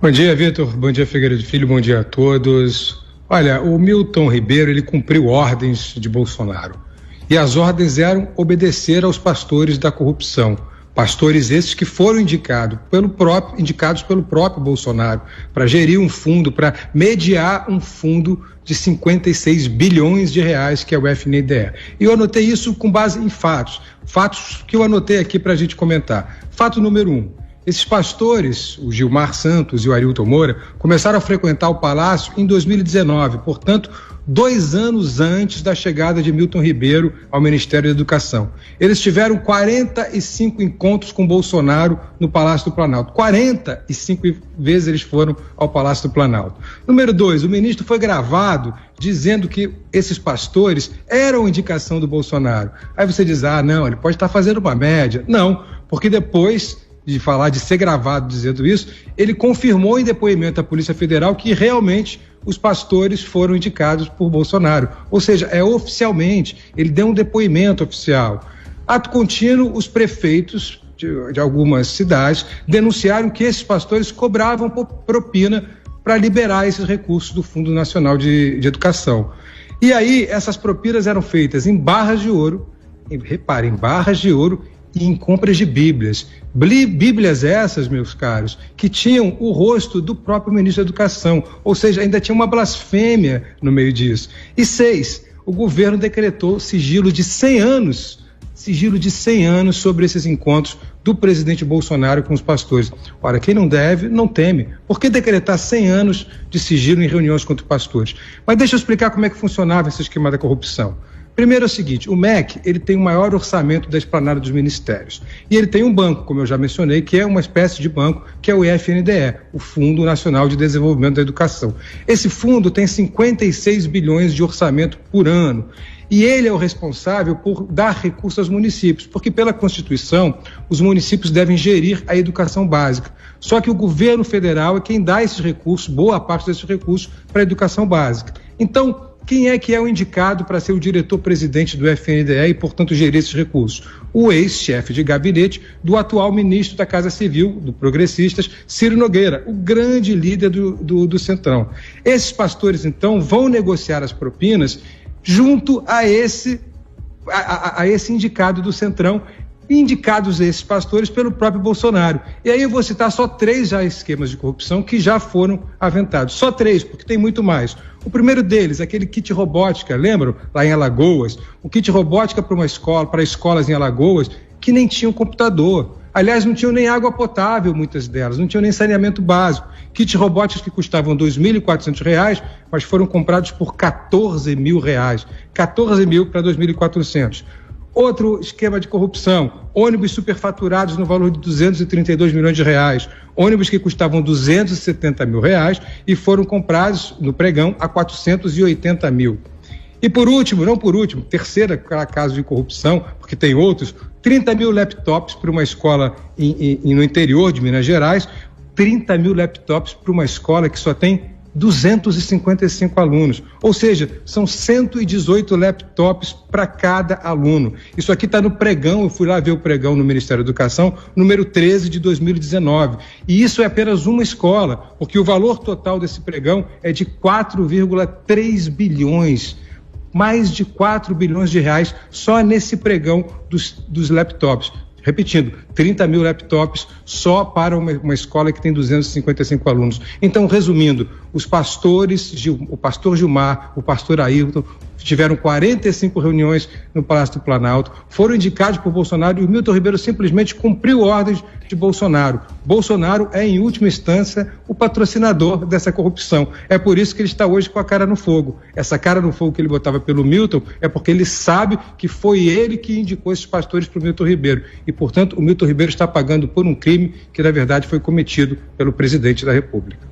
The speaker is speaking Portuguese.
Bom dia, Vitor. Bom dia, Figueiredo Filho. Bom dia a todos. Olha, o Milton Ribeiro, ele cumpriu ordens de Bolsonaro. E as ordens eram obedecer aos pastores da corrupção. Pastores esses que foram indicados pelo próprio Bolsonaro para gerir um fundo, para mediar um fundo de 56 bilhões de reais, que é o FNDE. E eu anotei isso com base em fatos que eu anotei aqui para a gente comentar. Fato número 1. Esses pastores, o Gilmar Santos e o Arilton Moura, começaram a frequentar o Palácio em 2019, portanto, 2 anos antes da chegada de Milton Ribeiro ao Ministério da Educação. Eles tiveram 45 encontros com Bolsonaro no Palácio do Planalto. 45 vezes eles foram ao Palácio do Planalto. Número 2, o ministro foi gravado dizendo que esses pastores eram indicação do Bolsonaro. Aí você diz, não, ele pode estar fazendo uma média. Não, porque depois de falar, de ser gravado dizendo isso, ele confirmou em depoimento à Polícia Federal que realmente os pastores foram indicados por Bolsonaro. Ou seja, oficialmente, ele deu um depoimento oficial. Ato contínuo, os prefeitos de algumas cidades denunciaram que esses pastores cobravam propina para liberar esses recursos do Fundo Nacional de Educação. E aí, essas propinas eram feitas em barras de ouro, reparem, barras de ouro, e em compras de Bíblias. Bíblias essas, meus caros, que tinham o rosto do próprio ministro da Educação, ou seja, ainda tinha uma blasfêmia no meio disso. E 6, o governo decretou sigilo de 100 anos sobre esses encontros do presidente Bolsonaro com os pastores. Ora, quem não deve, não teme. Por que decretar 100 anos de sigilo em reuniões contra pastores? Mas deixa eu explicar como é que funcionava esse esquema da corrupção. Primeiro é o seguinte, o MEC, ele tem o maior orçamento da esplanada dos ministérios. E ele tem um banco, como eu já mencionei, que é uma espécie de banco, que é o FNDE, o Fundo Nacional de Desenvolvimento da Educação. Esse fundo tem 56 bilhões de orçamento por ano. E ele é o responsável por dar recursos aos municípios, porque pela Constituição, os municípios devem gerir a educação básica. Só que o governo federal é quem dá esses recursos, boa parte desses recursos, para a educação básica. Então, quem é que é o indicado para ser o diretor-presidente do FNDE e, portanto, gerir esses recursos? O ex-chefe de gabinete do atual ministro da Casa Civil, do Progressistas, Ciro Nogueira, o grande líder do Centrão. Esses pastores, então, vão negociar as propinas junto a esse indicado do Centrão, indicados esses pastores pelo próprio Bolsonaro. E aí eu vou citar só 3 já esquemas de corrupção que já foram aventados. Só 3, porque tem muito mais. O primeiro deles, aquele kit robótica, lembram? Lá em Alagoas. O kit robótica para escolas em Alagoas que nem tinham computador. Aliás, não tinham nem água potável, muitas delas, não tinham nem saneamento básico. Kits robóticos que custavam R$ 2.400, mas foram comprados por R$ 14 mil. 14 mil para R$ 2.400. Outro esquema de corrupção, ônibus superfaturados no valor de 232 milhões de reais, ônibus que custavam 270 mil reais e foram comprados no pregão a 480 mil. E por último, terceiro caso de corrupção, porque tem outros, 30 mil laptops para uma escola no interior de Minas Gerais, 30 mil laptops para uma escola que só tem 255 alunos, ou seja, são 118 laptops para cada aluno. Isso aqui está no pregão, eu fui lá ver o pregão no Ministério da Educação, número 13 de 2019. E isso é apenas uma escola, porque o valor total desse pregão é de 4,3 bilhões. Mais de 4 bilhões de reais só nesse pregão dos laptops. Repetindo, 30 mil laptops só para uma escola que tem 255 alunos. Então, resumindo, os pastores, o pastor Gilmar, o pastor Ailton, tiveram 45 reuniões no Palácio do Planalto, foram indicados por Bolsonaro e o Milton Ribeiro simplesmente cumpriu ordens de Bolsonaro. Bolsonaro é, em última instância, o patrocinador dessa corrupção. É por isso que ele está hoje com a cara no fogo. Essa cara no fogo que ele botava pelo Milton é porque ele sabe que foi ele que indicou esses pastores para o Milton Ribeiro. E, portanto, o Milton Ribeiro está pagando por um crime que, na verdade, foi cometido pelo presidente da República.